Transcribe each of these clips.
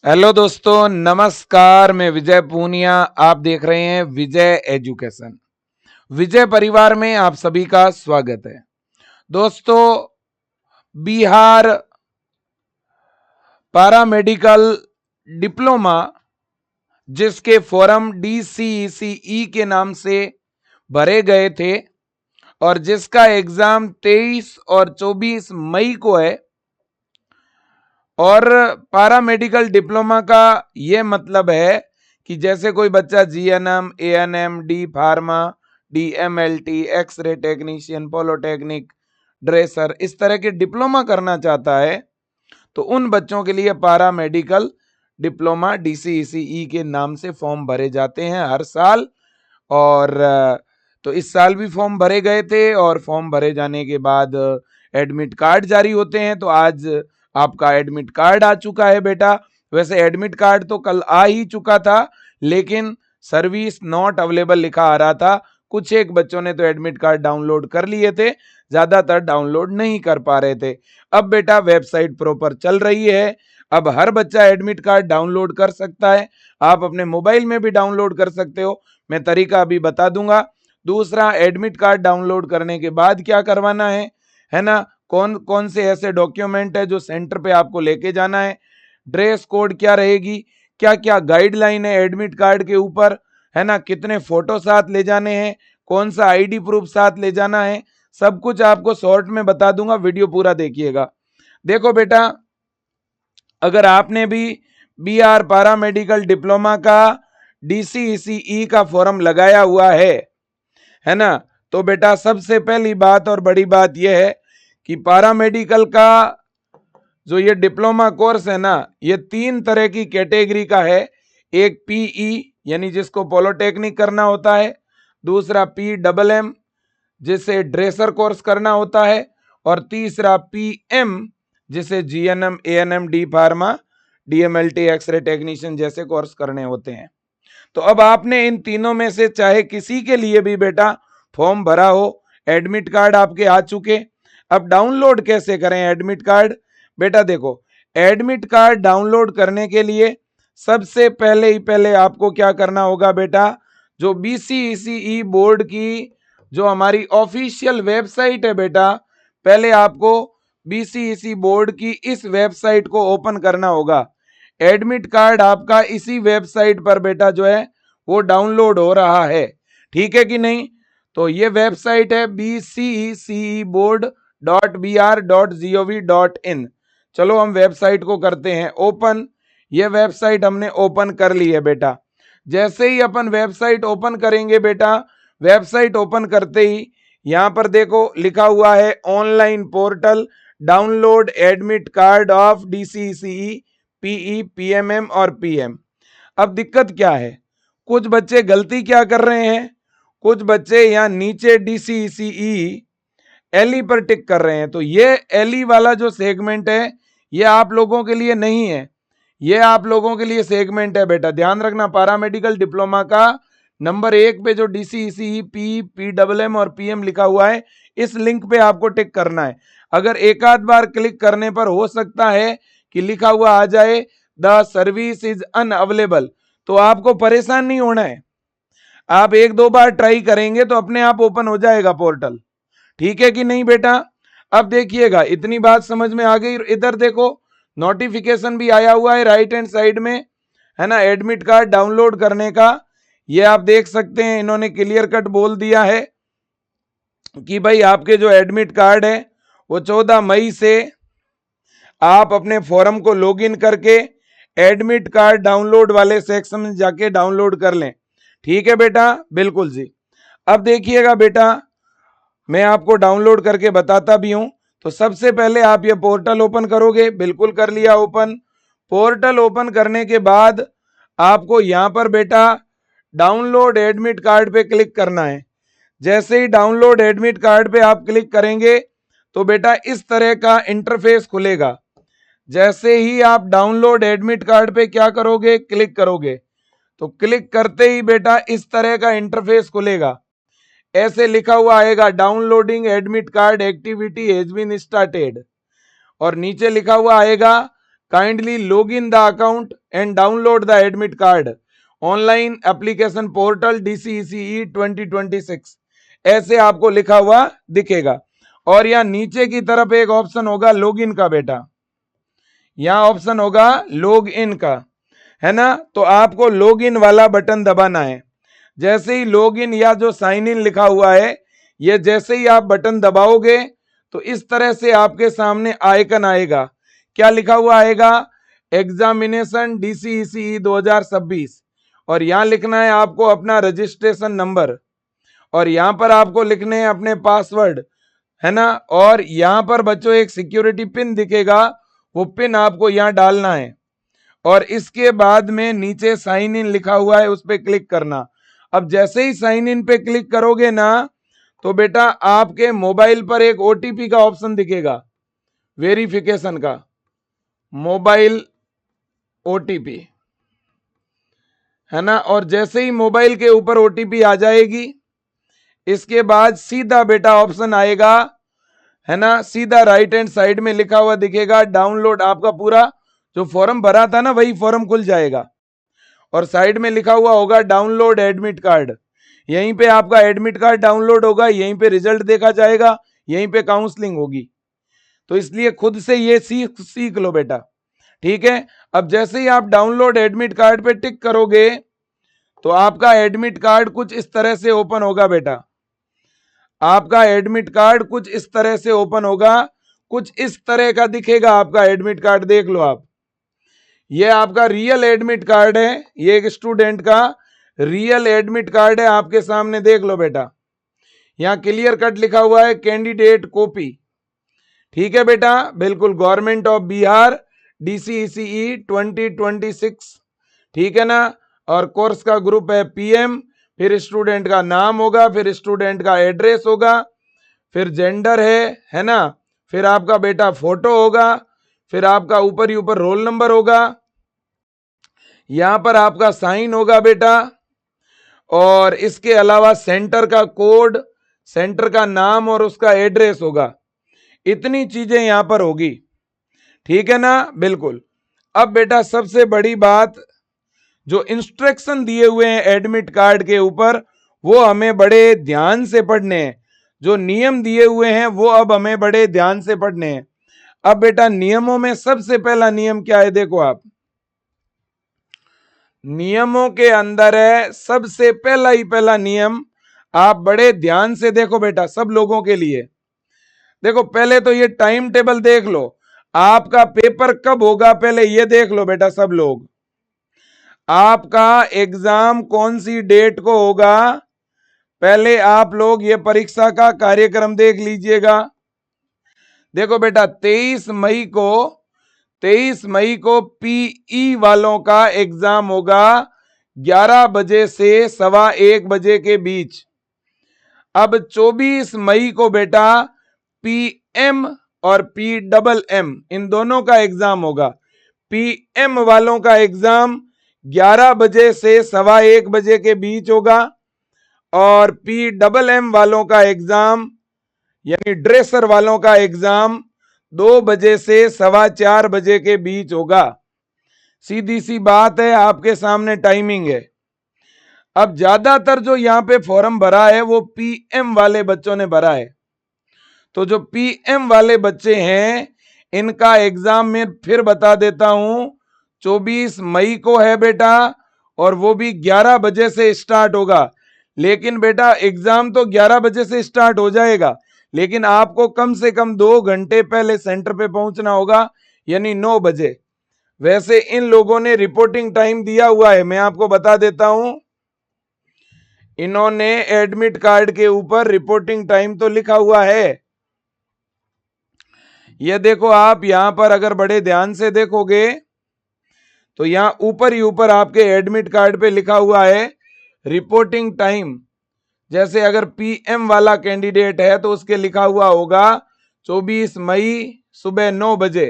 Hello दोस्तों, नमस्कार। मैं विजय पूनिया। आप देख रहे हैं विजय एजुकेशन। विजय परिवार में आप सभी का स्वागत है। दोस्तों, बिहार पैरामेडिकल डिप्लोमा, जिसके फॉर्म DCECE के नाम से भरे गए थे और जिसका एग्जाम 23 और 24 मई को है, और पैरामेडिकल डिप्लोमा का ये मतलब है कि जैसे कोई बच्चा GNM, ANM, D pharma, DMLT, x ray technician, polytechnic, dresser, इस तरह के डिप्लोमा करना चाहता है तो उन बच्चों के लिए पैरामेडिकल डिप्लोमा DCECE के नाम से फॉर्म भरे जाते हैं हर साल। और तो इस साल भी फॉर्म भरे गए थे और फॉर्म भरे जाने के बाद एडमिट कार्ड जारी होते हैं। तो आज आपका एडमिट कार्ड आ चुका है बेटा। वैसे एडमिट कार्ड तो कल आ ही चुका था, लेकिन सर्विस नॉट अवेलेबल लिखा आ रहा था। कुछ एक बच्चों ने तो एडमिट कार्ड डाउनलोड कर लिए थे, ज्यादातर डाउनलोड नहीं कर पा रहे थे। अब बेटा वेबसाइट प्रॉपर चल रही है, अब हर बच्चा एडमिट कार्ड डाउनलोड कर सकता है। आप अपने मोबाइल में भी डाउनलोड कर सकते हो, मैं तरीका अभी बता दूंगा। दूसरा, एडमिट कार्ड डाउनलोड करने के बाद क्या करवाना है ना, कौन कौन से ऐसे डॉक्यूमेंट है जो सेंटर पे आपको लेके जाना है, ड्रेस कोड क्या रहेगी, क्या क्या गाइडलाइन है एडमिट कार्ड के ऊपर, है ना, कितने फोटो साथ ले जाने हैं, कौन सा आईडी प्रूफ साथ ले जाना है, सब कुछ आपको शॉर्ट में बता दूंगा। वीडियो पूरा देखिएगा। देखो बेटा, अगर आपने भी BR पैरामेडिकल डिप्लोमा का DCECE का फॉर्म लगाया हुआ है ना, तो बेटा सबसे पहली बात और बड़ी बात यह है कि पैरामेडिकल का जो ये डिप्लोमा कोर्स है ना, ये 3 तरह की कैटेगरी का है। एक PE यानी जिसको पॉलिटेक्निक करना होता है, दूसरा PMM जिसे ड्रेसर कोर्स करना होता है, और तीसरा PM जिसे GNM, ANM, D pharma, DMLT, x ray technician जैसे कोर्स करने होते हैं। तो अब आपने इन तीनों में से चाहे किसी के लिए भी बेटा फॉर्म भरा हो, एडमिट कार्ड आपके आ चुके। अब डाउनलोड कैसे करें एडमिट कार्ड? बेटा देखो, एडमिट कार्ड डाउनलोड करने के लिए सबसे पहले आपको क्या करना होगा बेटा, जो BCECE बोर्ड की जो हमारी ऑफिशियल वेबसाइट है बेटा, पहले आपको BCECE बोर्ड की इस वेबसाइट को ओपन करना होगा। एडमिट कार्ड आपका इसी वेबसाइट पर बेटा जो है वो डाउनलोड हो रहा है, ठीक है कि नहीं? तो ये वेबसाइट है bceceboard.br.gov.in। चलो हम वेबसाइट को करते हैं ओपन। ये वेबसाइट हमने ओपन कर ली है बेटा। जैसे ही अपन वेबसाइट ओपन करेंगे बेटा, वेबसाइट ओपन करते ही यहां पर देखो लिखा हुआ है online portal download admit card of DCECE, PE, PMM और PM। अब दिक्कत क्या है, कुछ बच्चे गलती क्या कर रहे हैं, कुछ बच्चे यहाँ नीचे DCECE LE पर टिक कर रहे हैं। तो ये LE वाला जो सेगमेंट है ये आप लोगों के लिए नहीं है, ये आप लोगों के लिए सेगमेंट है बेटा। ध्यान रखना, पैरामेडिकल डिप्लोमा का नंबर 1 पे जो DCECE, PMM और PM लिखा हुआ है, इस लिंक पे आपको टिक करना है। अगर एक आध बार क्लिक करने पर हो सकता है कि लिखा हुआ आ जाए द सर्विस इज अनअवेलेबल, तो आपको परेशान नहीं होना है। आप 1-2 बार ट्राई करेंगे तो अपने आप ओपन हो जाएगा पोर्टल, ठीक है कि नहीं बेटा? अब देखिएगा, इतनी बात समझ में आ गई। इधर देखो नोटिफिकेशन भी आया हुआ है राइट हैंड साइड में, है ना, एडमिट कार्ड डाउनलोड करने का। ये आप देख सकते हैं, इन्होंने क्लियर कट बोल दिया है कि भाई आपके जो एडमिट कार्ड है वो 14 मई से आप अपने फॉर्म को लॉगिन करके एडमिट कार्ड डाउनलोड वाले सेक्शन में जाके डाउनलोड कर लें, ठीक है बेटा? बिल्कुल जी। अब देखिएगा बेटा, मैं आपको डाउनलोड करके बताता भी हूं। तो सबसे पहले आप ये पोर्टल ओपन करोगे, बिल्कुल कर लिया ओपन। पोर्टल ओपन करने के बाद आपको यहां पर बेटा डाउनलोड एडमिट कार्ड पे क्लिक करना है। जैसे ही डाउनलोड एडमिट कार्ड पे आप क्लिक करेंगे तो बेटा इस तरह का इंटरफेस खुलेगा। जैसे ही आप डाउनलोड एडमिट कार्ड पे क्या करोगे, क्लिक करोगे, तो क्लिक करते ही बेटा इस तरह का इंटरफेस खुलेगा। ऐसे लिखा हुआ आएगा downloading admit card activity has been started, और नीचे लिखा हुआ आएगा kindly log in the account and download the admit card online application portal DCECE 2026, ऐसे आपको लिखा हुआ दिखेगा। और यहाँ नीचे की तरफ एक ऑप्शन होगा लॉग इन का बेटा, यहाँ ऑप्शन होगा लॉग इन का, है ना। तो आपको लॉग इन वाला बटन दबाना है। जैसे ही लॉग इन या जो साइन इन लिखा हुआ है, ये जैसे ही आप बटन दबाओगे तो इस तरह से आपके सामने आइकन आएगा। क्या लिखा हुआ आएगा? एग्जामिनेशन DCECE 2026, और यहां लिखना है आपको अपना रजिस्ट्रेशन नंबर, और यहां पर आपको लिखने हैं अपने पासवर्ड, है ना। और यहां पर बच्चों एक सिक्योरिटी पिन दिखेगा, वो पिन आपको यहां डालना है। और इसके बाद में नीचे साइन इन लिखा हुआ है, उस पर क्लिक करना। अब जैसे ही साइन इन पे क्लिक करोगे ना, तो बेटा आपके मोबाइल पर एक OTP का ऑप्शन दिखेगा, वेरिफिकेशन का, मोबाइल OTP, है ना। और जैसे ही मोबाइल के ऊपर OTP आ जाएगी, इसके बाद सीधा बेटा ऑप्शन आएगा, है ना, सीधा राइट हैंड साइड में लिखा हुआ दिखेगा डाउनलोड। आपका पूरा जो फॉर्म भरा था ना, वही फॉर्म खुल जाएगा, और साइड में लिखा हुआ होगा डाउनलोड एडमिट कार्ड। यहीं पे आपका एडमिट कार्ड डाउनलोड होगा, यहीं पे रिजल्ट देखा जाएगा, यहीं पे काउंसलिंग होगी। तो इसलिए खुद से ये सीख लो बेटा, ठीक है। अब जैसे ही आप डाउनलोड एडमिट कार्ड पे टिक करोगे, तो आपका एडमिट कार्ड कुछ इस तरह से ओपन होगा बेटा। आपका एडमिट कार्ड कुछ इस तरह से ओपन होगा, कुछ इस तरह का दिखेगा आपका एडमिट कार्ड, देख लो आप। ये आपका रियल एडमिट कार्ड है, ये एक स्टूडेंट का रियल एडमिट कार्ड है, आपके सामने देख लो बेटा। यहाँ क्लियर कट लिखा हुआ है कैंडिडेट कॉपी, ठीक है बेटा, बिल्कुल गवर्नमेंट ऑफ बिहार DCECE 2026, ठीक है ना। और कोर्स का ग्रुप है PM, फिर स्टूडेंट का नाम होगा, फिर स्टूडेंट का एड्रेस होगा, फिर जेंडर है ना, फिर आपका बेटा फोटो होगा, फिर आपका ऊपर ही ऊपर रोल नंबर होगा, यहां पर आपका साइन होगा बेटा, और इसके अलावा सेंटर का कोड, सेंटर का नाम और उसका एड्रेस होगा। इतनी चीजें यहां पर होगी, ठीक है ना, बिल्कुल। अब बेटा सबसे बड़ी बात, जो इंस्ट्रक्शन दिए हुए हैं एडमिट कार्ड के ऊपर, वो हमें बड़े ध्यान से पढ़ने हैं। जो नियम दिए हुए हैं वो अब हमें बड़े ध्यान से पढ़ने हैं। अब बेटा नियमों में सबसे पहला नियम क्या है, देखो आप, नियमों के अंदर है सबसे पहला नियम, आप बड़े ध्यान से देखो बेटा, सब लोगों के लिए। देखो पहले तो ये टाइम टेबल देख लो, आपका पेपर कब होगा पहले ये देख लो बेटा सब लोग। आपका एग्जाम कौन सी डेट को होगा, पहले आप लोग ये परीक्षा का कार्यक्रम देख लीजिएगा। देखो बेटा 23 मई को PE वालों का एग्जाम होगा 11 बजे से 1:15 बजे के बीच। अब 24 मई को बेटा PM और PMM इन दोनों का एग्जाम होगा। PM वालों का एग्जाम 11 बजे से 1:15 बजे के बीच होगा, और PMM वालों का एग्जाम यानी ड्रेसर वालों का एग्जाम 2 बजे से 4:15 बजे के बीच होगा। सीधी सी बात है, आपके सामने टाइमिंग है। अब ज्यादातर जो यहाँ पे फॉर्म भरा है वो PM वाले बच्चों ने भरा है, तो जो PM वाले बच्चे हैं इनका एग्जाम में फिर बता देता हूं 24 मई को है बेटा, और वो भी 11 बजे से स्टार्ट होगा। लेकिन बेटा एग्जाम तो 11 बजे से स्टार्ट हो जाएगा, लेकिन आपको कम से कम 2 घंटे पहले सेंटर पे पहुंचना होगा, यानी 9 बजे। वैसे इन लोगों ने रिपोर्टिंग टाइम दिया हुआ है, मैं आपको बता देता हूं, इन्होंने एडमिट कार्ड के ऊपर रिपोर्टिंग टाइम तो लिखा हुआ है। ये देखो आप यहां पर अगर बड़े ध्यान से देखोगे तो यहां ऊपर ही ऊपर आपके एडमिट कार्ड पे लिखा हुआ है रिपोर्टिंग टाइम। जैसे अगर PM वाला कैंडिडेट है तो उसके लिखा हुआ होगा 24 मई सुबह 9 बजे,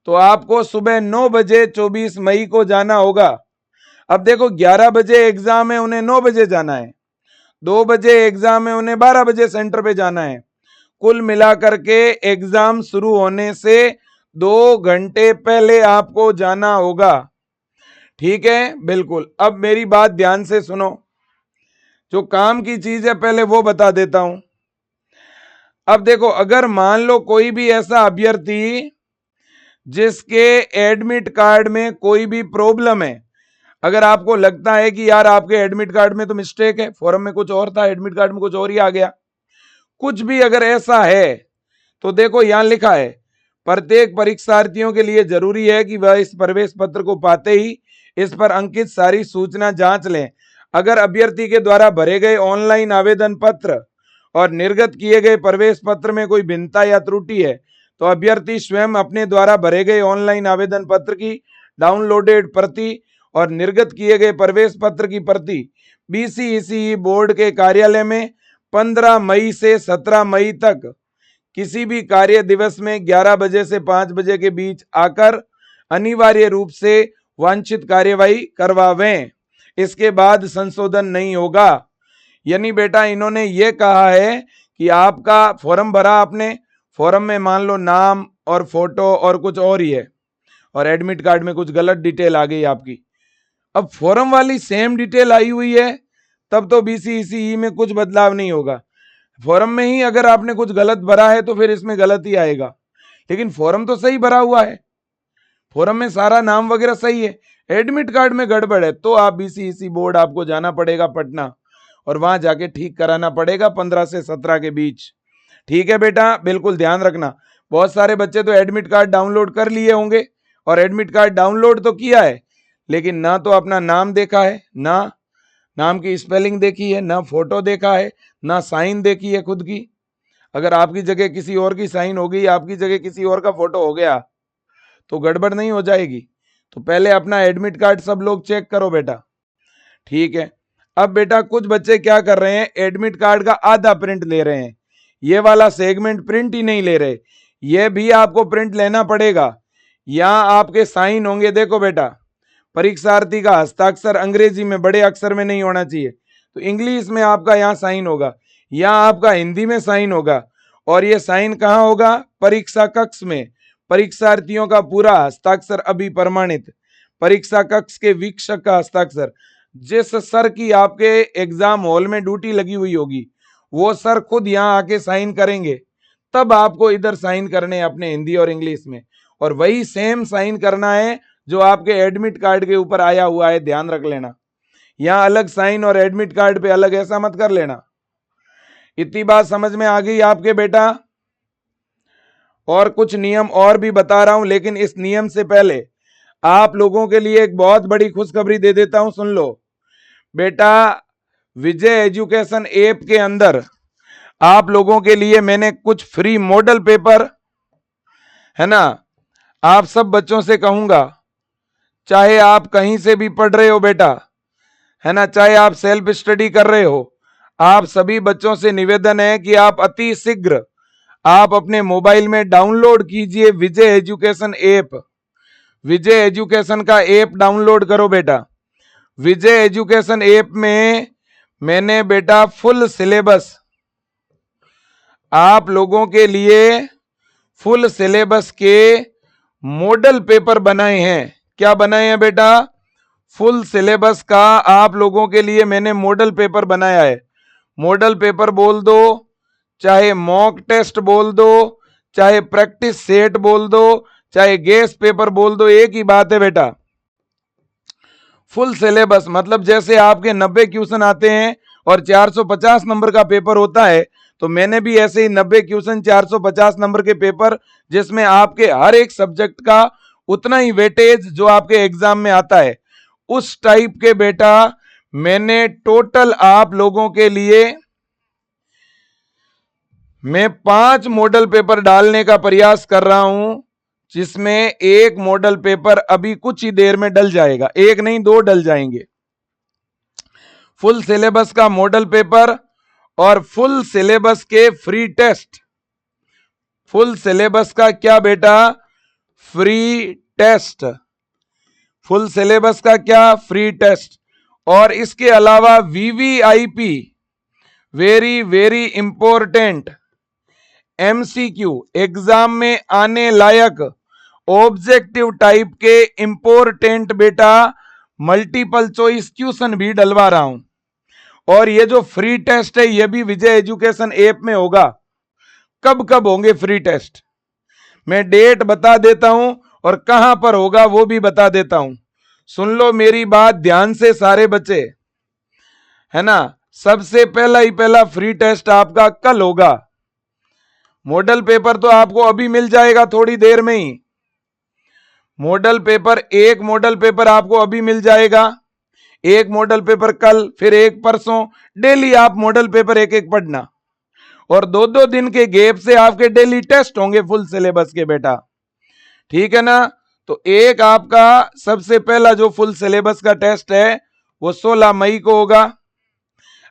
तो आपको सुबह 9 बजे 24 मई को जाना होगा। अब देखो 11 बजे एग्जाम है, उन्हें 9 बजे जाना है, 2 बजे एग्जाम है, उन्हें 12 बजे सेंटर पे जाना है। कुल मिलाकर के एग्जाम शुरू होने से 2 घंटे पहले आपको जाना होगा। ठीक है, बिल्कुल। अब मेरी बात ध्यान से सुनो, जो काम की चीज है पहले वो बता देता हूं। अब देखो, अगर मान लो कोई भी ऐसा अभ्यर्थी जिसके एडमिट कार्ड में कोई भी प्रॉब्लम है, अगर आपको लगता है कि यार आपके एडमिट कार्ड में तो मिस्टेक है, फॉर्म में कुछ और था, एडमिट कार्ड में कुछ और ही आ गया, कुछ भी अगर ऐसा है, तो देखो यहां लिखा है, प्रत्येक परीक्षार्थियों के लिए जरूरी है कि वह इस प्रवेश पत्र को पाते ही इस पर अंकित सारी सूचना जांच लें। अगर अभ्यर्थी के द्वारा भरे गए ऑनलाइन आवेदन पत्र और निर्गत किए गए प्रवेश पत्र में कोई भिन्नता या त्रुटि है, तो अभ्यर्थी स्वयं अपने द्वारा भरे गए ऑनलाइन आवेदन पत्र की डाउनलोडेड प्रति और निर्गत किए गए प्रवेश पत्र की प्रति बीसीईसी बोर्ड के कार्यालय में 15 मई से 17 मई तक किसी भी कार्य दिवस में 11 बजे से 5 बजे के बीच आकर अनिवार्य रूप से वांछित कार्यवाही करवावें। इसके बाद संशोधन नहीं होगा। यानी बेटा इन्होंने ये कहा है कि आपका फॉर्म भरा आपने, फॉर्म में मान लो नाम और फोटो और कुछ और ही है, और एडमिट कार्ड में कुछ गलत डिटेल आ गई आपकी। अब फॉर्म वाली सेम डिटेल आई हुई है, तब तो बीसीईसी में कुछ बदलाव नहीं होगा। फॉर्म में ही अगर आपने कुछ गलत भरा है तो फिर इसमें गलत ही आएगा, लेकिन फॉर्म तो सही भरा हुआ है, फॉर्म में सारा नाम वगैरह सही है, एडमिट कार्ड में गड़बड़ है, तो आप बीसीईसी बोर्ड आपको जाना पड़ेगा पटना, और वहां जाके ठीक कराना पड़ेगा 15 से 17 के बीच। ठीक है बेटा, बिल्कुल ध्यान रखना। बहुत सारे बच्चे तो एडमिट कार्ड डाउनलोड कर लिए होंगे, और एडमिट कार्ड डाउनलोड तो किया है, लेकिन ना तो अपना नाम देखा है, ना नाम की स्पेलिंग देखी है, ना फोटो देखा है, ना साइन देखी है खुद की। अगर आपकी जगह किसी और की साइन हो गई, आपकी जगह किसी और का फोटो हो गया, तो गड़बड़ नहीं हो जाएगी। तो पहले अपना एडमिट कार्ड सब लोग चेक करो बेटा। ठीक है। अब बेटा कुछ बच्चे क्या कर रहे हैं, एडमिट कार्ड का आधा प्रिंट ले रहे हैं, ये वाला सेगमेंट प्रिंट ही नहीं ले रहे, ये भी आपको प्रिंट लेना पड़ेगा। यहां आपके साइन होंगे, देखो बेटा, परीक्षार्थी का हस्ताक्षर अंग्रेजी में बड़े अक्षर में नहीं होना चाहिए, तो इंग्लिश में आपका यहाँ साइन होगा, यहाँ आपका हिंदी में साइन होगा, और ये साइन कहाँ होगा, परीक्षा कक्ष में। परीक्षार्थियों का पूरा हस्ताक्षर अभी प्रमाणित, परीक्षा कक्ष के वीक्षक का हस्ताक्षर, जिस सर की आपके एग्जाम हॉल में ड्यूटी लगी हुई होगी, वो सर खुद यहाँ आके साइन करेंगे, तब आपको इधर साइन करने हैं अपने हिंदी और इंग्लिश में, और वही सेम साइन करना है जो आपके एडमिट कार्ड के ऊपर आया हुआ है, ध्यान रख लेना। यहां अलग साइन और एडमिट कार्ड पे अलग, ऐसा मत कर लेना। इतनी बात समझ में आ गई आपके बेटा? और कुछ नियम और भी बता रहा हूं, लेकिन इस नियम से पहले आप लोगों के लिए एक बहुत बड़ी खुशखबरी दे देता हूं, सुन लो बेटा। विजय एजुकेशन ऐप के अंदर आप लोगों के लिए मैंने कुछ फ्री मॉडल पेपर, है ना, आप सब बच्चों से कहूंगा, चाहे आप कहीं से भी पढ़ रहे हो बेटा, है ना, चाहे आप सेल्फ स्टडी कर रहे हो, आप सभी बच्चों से निवेदन है कि आप अति शीघ्र आप अपने मोबाइल में डाउनलोड कीजिए विजय एजुकेशन ऐप। विजय एजुकेशन का ऐप डाउनलोड करो बेटा। विजय एजुकेशन ऐप में मैंने बेटा फुल सिलेबस आप लोगों के लिए, फुल सिलेबस के मॉडल पेपर बनाए हैं। क्या बनाए हैं बेटा? फुल सिलेबस का आप लोगों के लिए मैंने मॉडल पेपर बनाया है। मॉडल पेपर बोल दो, चाहे मॉक टेस्ट बोल दो, चाहे प्रैक्टिस सेट बोल दो, चाहे गेस पेपर बोल दो, एक ही बात है बेटा। फुल सिलेबस मतलब जैसे आपके 90 क्वेश्चन आते हैं और 450 नंबर का पेपर होता है, तो मैंने भी ऐसे ही 90 क्वेश्चन 450 नंबर के पेपर, जिसमें आपके हर एक सब्जेक्ट का उतना ही वेटेज जो आपके एग्जाम में आता है, उस टाइप के बेटा मैंने टोटल आप लोगों के लिए मैं 5 मॉडल पेपर डालने का प्रयास कर रहा हूं, जिसमें एक मॉडल पेपर अभी कुछ ही देर में डल जाएगा, एक नहीं 2 डल जाएंगे। फुल सिलेबस का मॉडल पेपर और फुल सिलेबस के फ्री टेस्ट। फुल सिलेबस का क्या बेटा? Free test. फुल सिलेबस का क्या? Free test. और इसके अलावा VVIP, very very important MCQ, exam में आने लायक ऑब्जेक्टिव टाइप के इंपॉर्टेंट बेटा मल्टीपल चॉइस क्वेश्चन भी डलवा रहा हूं। और ये जो फ्री टेस्ट है ये भी विजय एजुकेशन ऐप में होगा। कब कब होंगे फ्री टेस्ट मैं डेट बता देता हूं और कहां पर होगा वो भी बता देता हूं। सुन लो मेरी बात ध्यान से सारे बच्चे, है ना। सबसे पहला फ्री टेस्ट आपका कल होगा। मॉडल पेपर तो आपको अभी मिल जाएगा थोड़ी देर में ही। एक मॉडल पेपर आपको अभी मिल जाएगा, एक मॉडल पेपर कल, फिर एक परसों। डेली आप मॉडल पेपर एक एक पढ़ना और 2-2 दिन के गैप से आपके डेली टेस्ट होंगे फुल सिलेबस के बेटा, ठीक है ना। तो एक आपका सबसे पहला जो फुल सिलेबस का टेस्ट है वो 16 मई को होगा।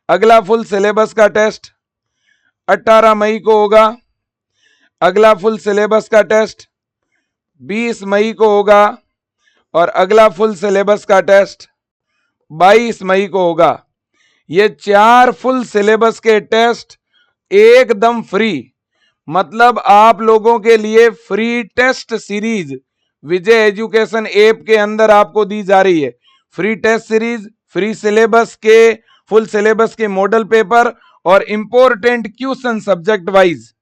अगला फुल सिलेबस का टेस्ट 18 मई को होगा। अगला फुल सिलेबस का टेस्ट 20 मई को होगा और अगला फुल सिलेबस का टेस्ट 22 मई को होगा। ये 4 फुल सिलेबस के टेस्ट एकदम फ्री, मतलब आप लोगों के लिए free test series Vijay education app के अंदर आपको दी जा रही है। Free test series, free syllabus के फुल सिलेबस के मॉडल पेपर और इंपॉर्टेंट क्वेश्चन सब्जेक्ट वाइज।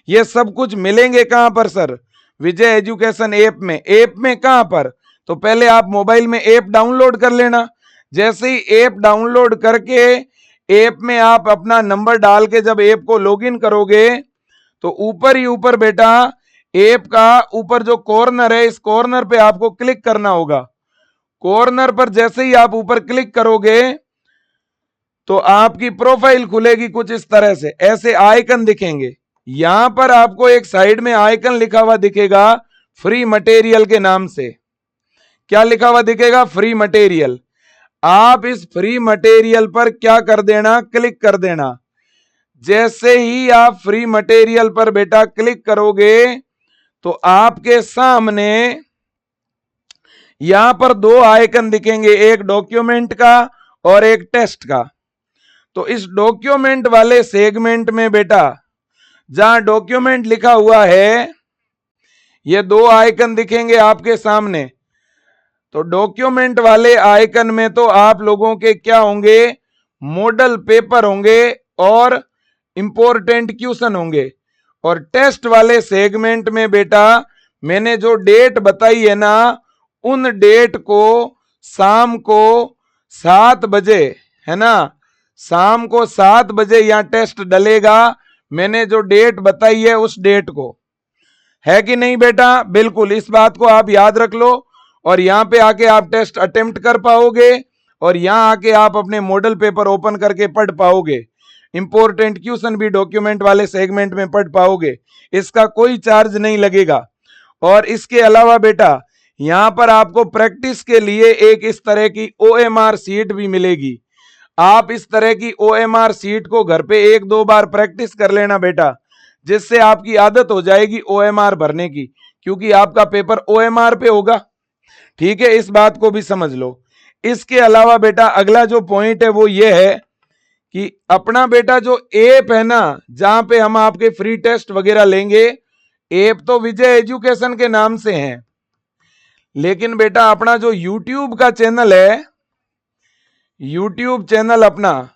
ये सब कुछ मिलेंगे कहां पर सर? विजय एजुकेशन ऐप में। ऐप में कहां पर? तो पहले आप मोबाइल में ऐप डाउनलोड कर लेना। जैसे ही ऐप डाउनलोड करके ऐप में आप अपना नंबर डाल के जब ऐप को लॉगिन करोगे तो ऊपर ही ऊपर बेटा ऐप का ऊपर जो कॉर्नर है इस कॉर्नर पे आपको क्लिक करना होगा। कॉर्नर पर जैसे ही आप ऊपर क्लिक करोगे तो आपकी प्रोफाइल खुलेगी कुछ इस तरह से, ऐसे आइकन दिखेंगे। यहां पर आपको एक साइड में आइकन लिखा हुआ दिखेगा फ्री मटेरियल के नाम से। क्या लिखा हुआ दिखेगा? Free material. आप इस फ्री मटेरियल पर क्या कर देना? क्लिक कर देना। जैसे ही आप फ्री मटेरियल पर बेटा क्लिक करोगे तो आपके सामने यहां पर 2 आइकन दिखेंगे, एक डॉक्यूमेंट का और एक टेस्ट का। तो इस डॉक्यूमेंट वाले सेगमेंट में बेटा जहां डॉक्यूमेंट लिखा हुआ है ये 2 आइकन दिखेंगे आपके सामने। तो डॉक्यूमेंट वाले आइकन में तो आप लोगों के क्या होंगे? मॉडल पेपर होंगे और इंपॉर्टेंट क्वेश्चन होंगे। और टेस्ट वाले सेगमेंट में बेटा मैंने जो डेट बताई है ना उन डेट को शाम को 7 बजे, है ना, शाम को 7 बजे यहां टेस्ट डलेगा। मैंने जो डेट बताई है उस डेट को, है कि नहीं बेटा? बिल्कुल, इस बात को आप याद रख लो और यहां पे आके आप टेस्ट अटेम्प्ट कर पाओगे और यहां आके आप अपने मॉडल पेपर ओपन करके पढ़ पाओगे। इंपॉर्टेंट क्वेश्चन भी डॉक्यूमेंट वाले सेगमेंट में पढ़ पाओगे, इसका कोई चार्ज नहीं लगेगा। और इसके अलावा बेटा यहां पर आपको प्रैक्टिस के लिए एक इस तरह की OMR शीट भी मिलेगी। आप इस तरह की OMR शीट को घर पे 1-2 बार प्रैक्टिस कर लेना बेटा, जिससे आपकी आदत हो जाएगी OMR भरने की, क्योंकि आपका पेपर OMR पे होगा। ठीक है, इस बात को भी समझ लो। इसके अलावा बेटा अगला जो पॉइंट है वो ये है कि अपना बेटा जो ऐप है ना जहां पे हम आपके फ्री टेस्ट वगैरह लेंगे, ऐप तो विजय एजुकेशन के नाम से है, लेकिन बेटा अपना जो YouTube का चैनल है, YouTube चैनल अपना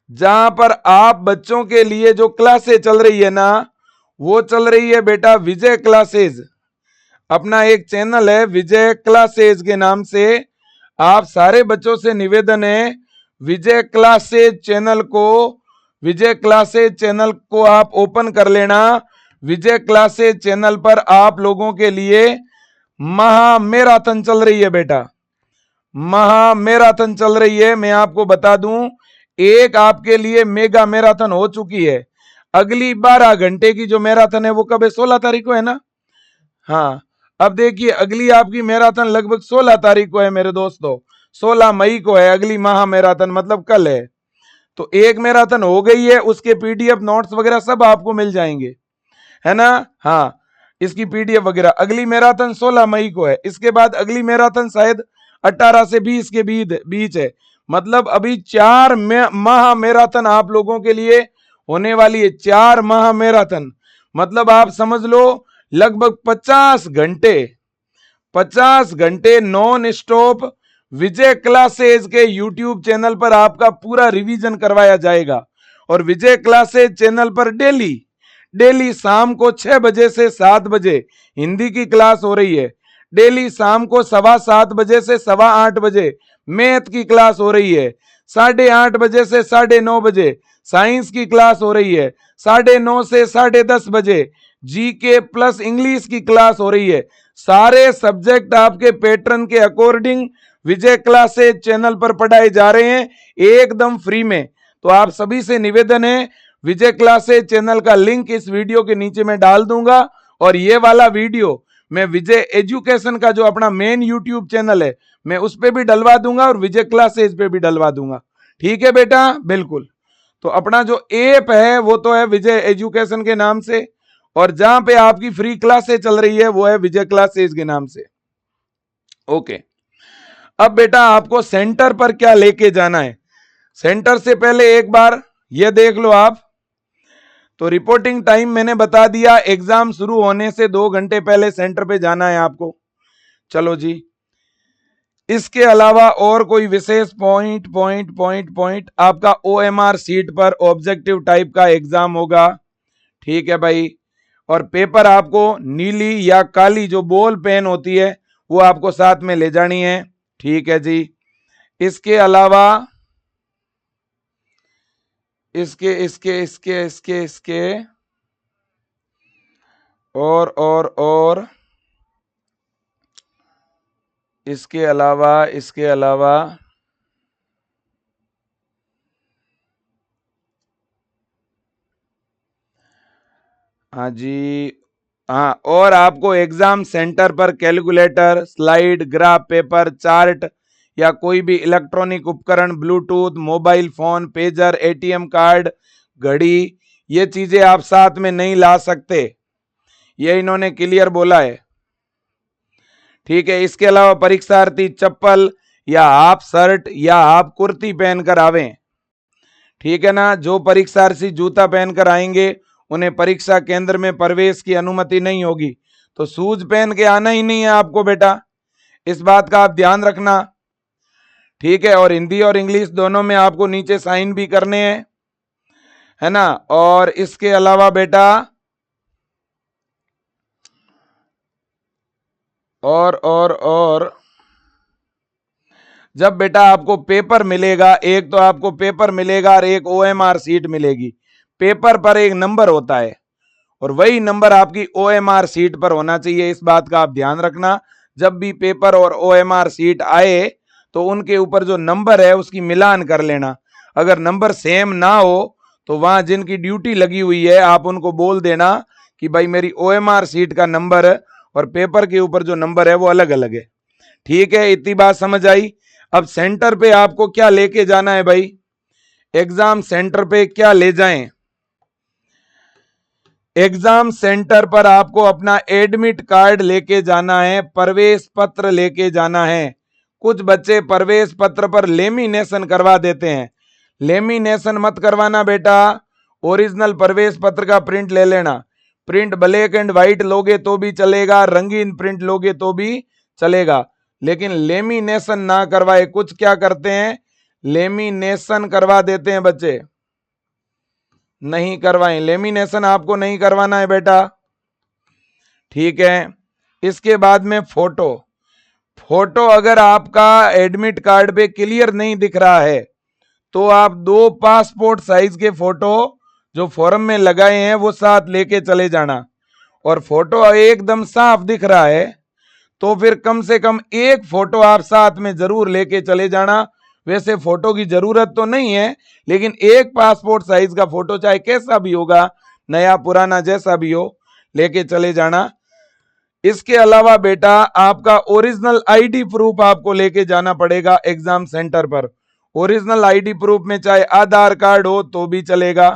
जहां पर आप बच्चों के लिए जो क्लासेस चल रही है ना वो चल रही है बेटा विजय क्लासेस। अपना एक चैनल है विजय क्लासेस के नाम से। आप सारे बच्चों से निवेदन है विजय क्लासेस चैनल को आप ओपन कर लेना। विजय क्लासेस चैनल पर आप लोगों के लिए महा मैराथन चल रही है बेटा, महा मैराथन चल रही है। मैं आपको बता दूं एक आपके लिए मेगा मैराथन हो चुकी है। अगली 12 घंटे की जो मैराथन है वो कब है? 16 तारीख को है ना। हाँ, अब देखिए अगली आपकी मैराथन लगभग 16 तारीख को है मेरे दोस्तों, 16 मई को है अगली महा मैराथन, मतलब कल है। तो एक मैराथन हो गई है, उसके PDF नोट्स वगैरह सब आपको मिल जाएंगे, है ना। हाँ, इसकी PDF वगैरह। अगली मैराथन 16 मई को है, इसके बाद अगली मैराथन शायद 18 से 20 के बीच है। मतलब अभी 4 महा मैराथन आप लोगों के लिए होने वाली है, 4 महा मैराथन। मतलब आप समझ लो लगभग 50 घंटे नॉन स्टॉप विजय क्लासेज के यूट्यूब चैनल पर आपका पूरा रिवीजन करवाया जाएगा। और विजय क्लासेज चैनल पर डेली डेली शाम को 6 बजे से 7 बजे हिंदी की क्लास हो रही है। डेली शाम को 7:15 बजे से 8:15 बजे मैथ की क्लास हो रही है। 8:30 बजे से 9:30 बजे साइंस की क्लास हो रही है। 9:30 से 10:30 बजे जीके प्लस इंग्लिश की क्लास हो रही है। सारे सब्जेक्ट आपके पैटर्न के अकॉर्डिंग विजय क्लासेज चैनल पर पढ़ाए जा रहे हैं एकदम फ्री में। तो आप सभी से निवेदन है, विजय क्लासेज चैनल का लिंक इस वीडियो के नीचे मैं डाल दूंगा और ये वाला वीडियो मैं विजय एजुकेशन का जो अपना मेन यूट्यूब चैनल है मैं उस पे भी डलवा दूंगा और विजय क्लासेज पे भी डलवा दूंगा। ठीक है बेटा, बिल्कुल। तो अपना जो ऐप है वो तो है विजय एजुकेशन के नाम से, और जहां पे आपकी फ्री क्लासेज चल रही है वो है विजय क्लासेज के नाम से। ओके, अब बेटा आपको सेंटर पर क्या लेके जाना है, सेंटर से पहले एक बार ये देख लो आप। तो रिपोर्टिंग टाइम मैंने बता दिया, एग्जाम शुरू होने से 2 घंटे पहले सेंटर पे जाना है आपको। चलो जी, इसके अलावा और कोई विशेष पॉइंट आपका ओएमआर सीट पर ऑब्जेक्टिव टाइप का एग्जाम होगा। ठीक है भाई, और पेपर आपको नीली या काली जो बॉल पेन होती है वो आपको साथ में ले जानी है। ठीक है जी, इसके अलावा इसके इसके इसके इसके इसके और इसके अलावा हाँ जी, हाँ, और आपको एग्जाम सेंटर पर calculator, slide, graph paper, chart या कोई भी इलेक्ट्रॉनिक उपकरण, Bluetooth, mobile phone, pager, ATM card, घड़ी, ये चीजें आप साथ में नहीं ला सकते, ये इन्होंने क्लियर बोला है। ठीक है, इसके अलावा परीक्षार्थी चप्पल या हाफ शर्ट या हाफ कुर्ती पहनकर आवें। ठीक है ना, जो परीक्षार्थी जूता पहनकर आएंगे उन्हें परीक्षा केंद्र में प्रवेश की अनुमति नहीं होगी। तो शूज पहन के आना ही नहीं है आपको बेटा, इस बात का आप ध्यान रखना। ठीक है, और हिंदी और इंग्लिश दोनों में आपको नीचे साइन भी करने हैं, है ना। और इसके अलावा बेटा और जब बेटा आपको पेपर मिलेगा, एक तो आपको पेपर मिलेगा और एक ओएमआर सीट मिलेगी। पेपर पर एक नंबर होता है और वही नंबर आपकी ओएमआर सीट पर होना चाहिए, इस बात का आप ध्यान रखना। जब भी पेपर और ओएमआर सीट आए तो उनके ऊपर जो नंबर है उसकी मिलान कर लेना। अगर नंबर सेम ना हो तो वहां जिनकी ड्यूटी लगी हुई है आप उनको बोल देना कि भाई मेरी ओएमआर सीट का नंबर और पेपर के ऊपर जो नंबर है वो अलग अलग है। ठीक है, इतनी बात समझ आई। अब सेंटर पे आपको क्या लेके जाना है भाई, एग्जाम सेंटर पे क्या ले जाएं। एग्जाम सेंटर पर आपको अपना एडमिट कार्ड लेके जाना है, प्रवेश पत्र लेके जाना है। कुछ बच्चे प्रवेश पत्र पर लेमिनेशन करवा देते हैं, लेमिनेशन मत करवाना बेटा, ओरिजिनल प्रवेश पत्र का प्रिंट ले लेना। प्रिंट ब्लैक एंड व्हाइट लोगे तो भी चलेगा, रंगीन प्रिंट लोगे तो भी चलेगा, लेकिन लेमिनेशन ना करवाए। कुछ क्या करते हैं, लेमिनेशन करवा देते हैं बच्चे, नहीं करवाएं, लेमिनेशन आपको नहीं करवाना है बेटा। ठीक है, इसके बाद में फोटो, फोटो अगर आपका एडमिट कार्ड पे क्लियर नहीं दिख रहा है तो आप 2 पासपोर्ट साइज के फोटो जो फॉर्म में लगाए हैं वो साथ लेके चले जाना। और फोटो एकदम साफ दिख रहा है तो फिर कम से कम एक फोटो आप साथ में जरूर लेके चले जाना। वैसे फोटो की जरूरत तो नहीं है, लेकिन एक पासपोर्ट साइज का फोटो चाहे कैसा भी होगा, नया पुराना जैसा भी हो, लेके चले जाना। इसके अलावा बेटा आपका ओरिजिनल आईडी प्रूफ आपको लेके जाना पड़ेगा एग्जाम सेंटर पर। ओरिजिनल आईडी प्रूफ में चाहे आधार कार्ड हो तो भी चलेगा,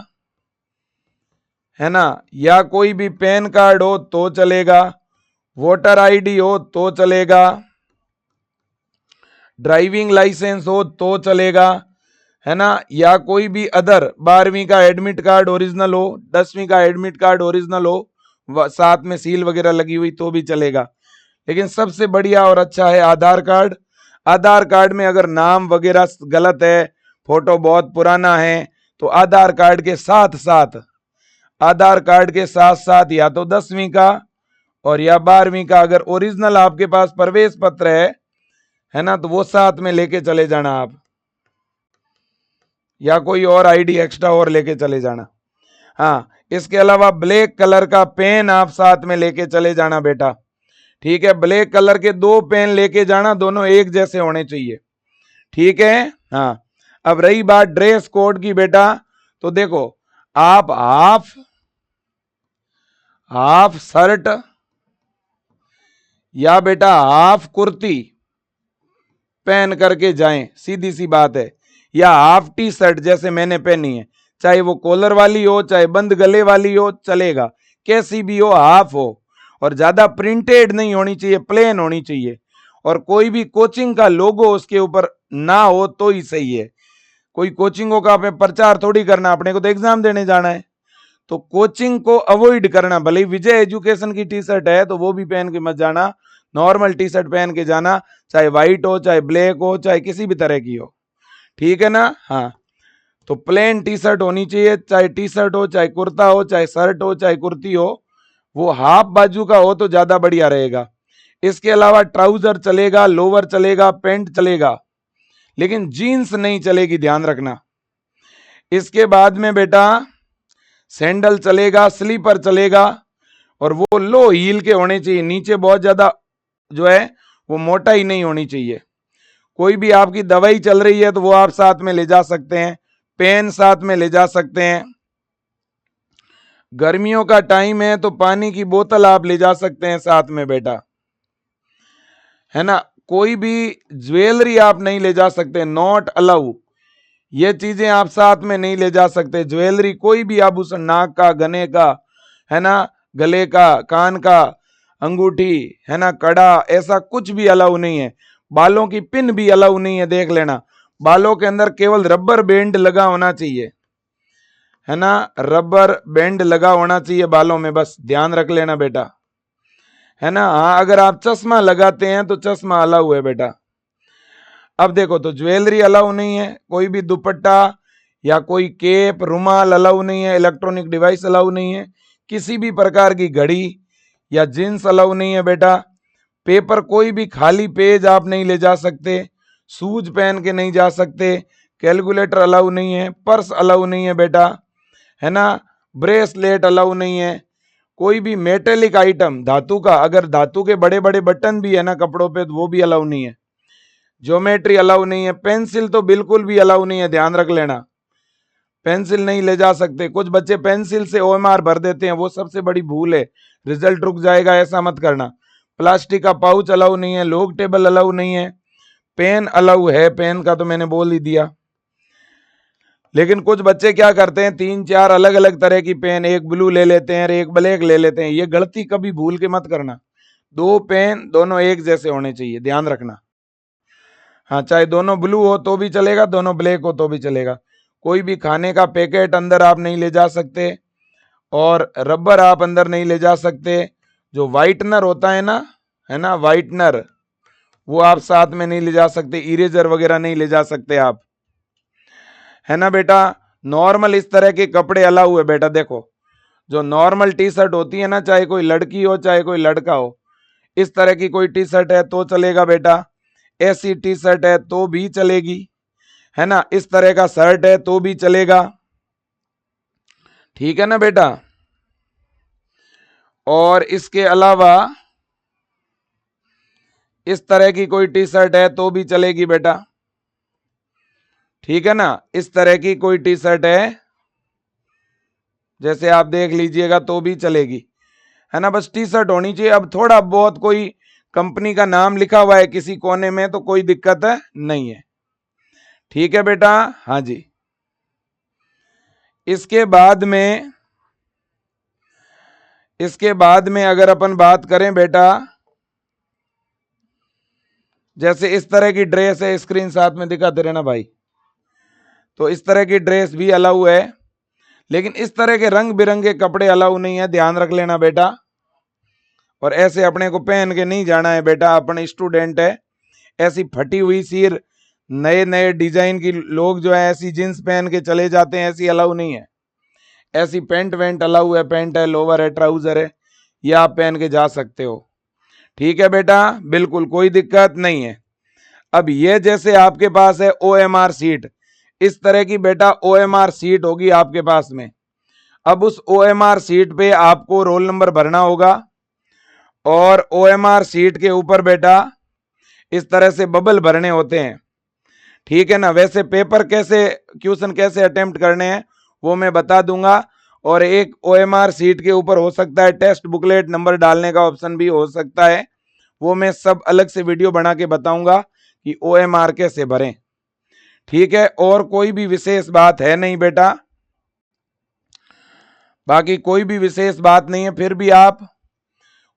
है ना, या कोई भी पैन कार्ड हो तो चलेगा, वोटर आईडी हो तो चलेगा, ड्राइविंग लाइसेंस हो तो चलेगा, है ना, या कोई भी अदर 12वीं का एडमिट कार्ड ओरिजिनल हो, 10वीं का एडमिट कार्ड ओरिजिनल हो साथ में सील वगैरह लगी हुई तो भी चलेगा। लेकिन सबसे बढ़िया और अच्छा है आधार कार्ड। आधार कार्ड में अगर नाम वगैरह गलत है, फोटो बहुत पुराना है, तो आधार कार्ड के साथ साथ या तो 10वीं का और या 12वीं का अगर ओरिजिनल आपके पास प्रवेश पत्र है ना, तो वो साथ में लेके चले जाना आप, या कोई और आईडी एक्स्ट्रा और लेके चले जाना। हाँ, इसके अलावा ब्लैक कलर का पेन आप साथ में लेके चले जाना बेटा। ठीक है, ब्लैक कलर के 2 पेन लेके जाना, दोनों एक जैसे होने चाहिए। ठीक है। हाँ, अब रही बात ड्रेस कोड की बेटा, तो देखो आप हाफ शर्ट या बेटा हाफ कुर्ती पहन करके जाएं, सीधी सी बात है, या हाफ टी शर्ट जैसे मैंने पहनी है, चाहे वो कॉलर वाली हो चाहे बंद गले वाली हो, चलेगा, कैसी भी हो, हाफ हो, और ज्यादा प्रिंटेड नहीं होनी चाहिए, प्लेन होनी चाहिए, और कोई भी कोचिंग का लोगो उसके ऊपर ना हो तो ही सही है। कोई कोचिंगों का अपने प्रचार थोड़ी करना, अपने को तो एग्जाम देने जाना है, तो कोचिंग को अवॉइड करना। भले ही विजय एजुकेशन की टी शर्ट है तो वो भी पहन के मत जाना, नॉर्मल टी शर्ट पहन के जाना, चाहे व्हाइट हो चाहे ब्लैक हो चाहे किसी भी तरह की हो। ठीक है ना। हाँ, तो प्लेन टी शर्ट होनी चाहिए, चाहे टी शर्ट हो चाहे कुर्ता हो चाहे शर्ट हो चाहे कुर्ती हो, वो हाफ बाजू का हो तो ज्यादा बढ़िया रहेगा। इसके अलावा ट्राउजर चलेगा, लोअर चलेगा, पैंट चलेगा, लेकिन जीन्स नहीं चलेगी, ध्यान रखना। इसके बाद में बेटा सैंडल चलेगा, स्लीपर चलेगा, और वो लो हील के होने चाहिए, नीचे बहुत ज्यादा जो है वो मोटाई नहीं होनी चाहिए। कोई भी आपकी दवाई चल रही है तो वो आप साथ में ले जा सकते हैं, पेन साथ में ले जा सकते हैं। गर्मियों का टाइम है तो पानी की बोतल आप ले जा सकते हैं साथ में बेटा, है ना। कोई भी ज्वेलरी आप नहीं ले जा सकते, नॉट अलाउ, ये चीजें आप साथ में नहीं ले जा सकते। ज्वेलरी कोई भी आभूषण, नाक का, गने का, है ना, गले का, कान का, अंगूठी, है ना, कड़ा, ऐसा कुछ भी अलाउ नहीं है। बालों की पिन भी अलाउ नहीं है, देख लेना। बालों के अंदर केवल रबर बैंड लगा होना चाहिए, है ना, रबर बैंड लगा होना चाहिए बालों में, बस ध्यान रख लेना बेटा, है ना। हाँ, अगर आप चश्मा लगाते हैं तो चश्मा अलाउ है बेटा। अब देखो, तो ज्वेलरी अलाउ नहीं है, कोई भी दुपट्टा या कोई केप, रुमाल अलाउ नहीं है, इलेक्ट्रॉनिक डिवाइस अलाउ नहीं है, किसी भी प्रकार की घड़ी या जींस अलाउ नहीं है बेटा। पेपर, कोई भी खाली पेज आप नहीं ले जा सकते, शूज पहन के नहीं जा सकते, कैलकुलेटर अलाउ नहीं है, पर्स अलाउ नहीं है बेटा, है ना, ब्रेसलेट अलाउ नहीं है, कोई भी मेटेलिक आइटम धातु का, अगर धातु के बड़े बड़े बटन भी है ना कपड़ों पे तो वो भी अलाउ नहीं है, ज्योमेट्री अलाउ नहीं है, पेंसिल तो बिल्कुल भी अलाउ नहीं है, ध्यान रख लेना, पेंसिल नहीं ले जा सकते। कुछ बच्चे पेंसिल से ओएमआर भर देते हैं, वो सबसे बड़ी भूल है, रिजल्ट रुक जाएगा, ऐसा मत करना। प्लास्टिक का पाउच अलाउ नहीं है, लॉग टेबल अलाउ नहीं है, पेन अलाउ है, पेन का तो मैंने बोल ही दिया। लेकिन कुछ बच्चे क्या करते हैं, 3-4 अलग अलग तरह की पेन, एक ब्लू ले लेते हैं, एक ब्लैक ले लेते हैं, ये गलती कभी भूल के मत करना। 2 पेन दोनों एक जैसे होने चाहिए, ध्यान रखना। हाँ, चाहे दोनों ब्लू हो तो भी चलेगा, दोनों ब्लैक हो तो भी चलेगा। कोई भी खाने का पैकेट अंदर आप नहीं ले जा सकते, और रबर आप अंदर नहीं ले जा सकते। जो वाइटनर होता है ना, है ना, वाइटनर, वो आप साथ में नहीं ले जा सकते, इरेजर वगैरह नहीं ले जा सकते आप, है ना बेटा। नॉर्मल इस तरह के कपड़े अलाउ है बेटा। देखो, जो नॉर्मल टी शर्ट होती है ना, चाहे कोई लड़की हो चाहे कोई लड़का हो, इस तरह की कोई टी शर्ट है तो चलेगा बेटा, ऐसी टी शर्ट है तो भी चलेगी, है ना, इस तरह का शर्ट है तो भी चलेगा। ठीक है ना बेटा। और इसके अलावा इस तरह की कोई टी शर्ट है तो भी चलेगी बेटा। ठीक है ना, इस तरह की कोई टी शर्ट है जैसे आप देख लीजिएगा तो भी चलेगी, है ना, बस टी शर्ट होनी चाहिए। अब थोड़ा बहुत कोई कंपनी का नाम लिखा हुआ है किसी कोने में तो कोई दिक्कत है नहीं है। ठीक है बेटा। हाँ जी। इसके बाद में अगर अपन बात करें बेटा, जैसे इस तरह की ड्रेस है, स्क्रीन साथ में दिखाते रहना भाई, तो इस तरह की ड्रेस भी अलाउ है, लेकिन इस तरह के रंग बिरंगे कपड़े अलाउ नहीं है, ध्यान रख लेना बेटा। और ऐसे अपने को पहन के नहीं जाना है बेटा, अपन स्टूडेंट है। ऐसी फटी हुई सी नए नए डिजाइन की लोग जो है ऐसी जींस पहन के चले जाते हैं, ऐसी अलाउ नहीं है। ऐसी पैंट वेंट अलाउ है, पैंट है, लोअर है, ट्राउजर है, ये आप पहन के जा सकते हो। ठीक है बेटा, बिल्कुल कोई दिक्कत नहीं है। अब ये जैसे आपके पास है OMR सीट, इस तरह की बेटा OMR सीट होगी आपके पास में। अब उस OMR सीट पे आपको रोल नंबर भरना होगा और OMR सीट के ऊपर बेटा इस तरह से बबल भरने होते हैं। ठीक है ना। वैसे पेपर कैसे, क्वेश्चन कैसे अटेम्प्ट करने हैं वो मैं बता दूंगा। और एक OMR सीट के ऊपर हो सकता है टेस्ट बुकलेट नंबर डालने का ऑप्शन भी हो सकता है, वो मैं सब अलग से वीडियो बना के बताऊंगा कि OMR कैसे भरें। ठीक है, और कोई भी विशेष बात है नहीं बेटा, बाकी कोई भी विशेष बात नहीं है। फिर भी आप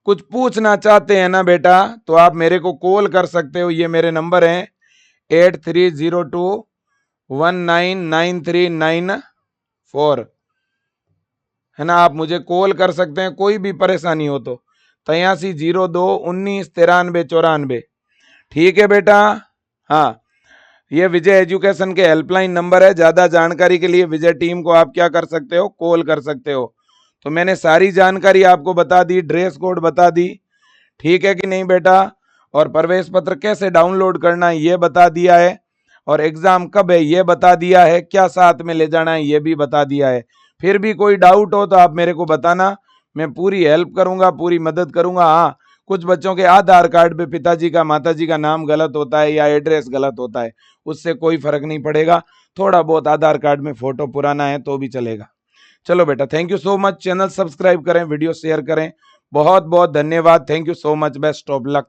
कुछ पूछना चाहते हैं ना बेटा, तो आप मेरे को कॉल कर सकते हो, ये मेरे नंबर हैं 8302199394, है ना। आप मुझे कॉल कर सकते हैं, कोई भी परेशानी हो तो 8302199394। ठीक है बेटा। हाँ, ये विजय एजुकेशन के हेल्पलाइन नंबर है। ज्यादा जानकारी के लिए विजय टीम को आप क्या कर सकते हो, कॉल कर सकते हो। तो मैंने सारी जानकारी आपको बता दी, ड्रेस कोड बता दी, ठीक है कि नहीं बेटा। और प्रवेश पत्र कैसे डाउनलोड करना है ये बता दिया है, और एग्जाम कब है ये बता दिया है, क्या साथ में ले जाना है ये भी बता दिया है। फिर भी कोई डाउट हो तो आप मेरे को बताना, मैं पूरी हेल्प करूंगा, पूरी मदद करूंगा। हाँ, कुछ बच्चों के आधार कार्ड पे पिताजी का माताजी का नाम गलत होता है या एड्रेस गलत होता है, उससे कोई फर्क नहीं पड़ेगा। थोड़ा बहुत आधार कार्ड में फोटो पुराना है तो भी चलेगा। चलो बेटा, thank you so much. Channel subscribe करें, वीडियो शेयर करें। बहुत बहुत धन्यवाद। Thank you so much. Best of luck.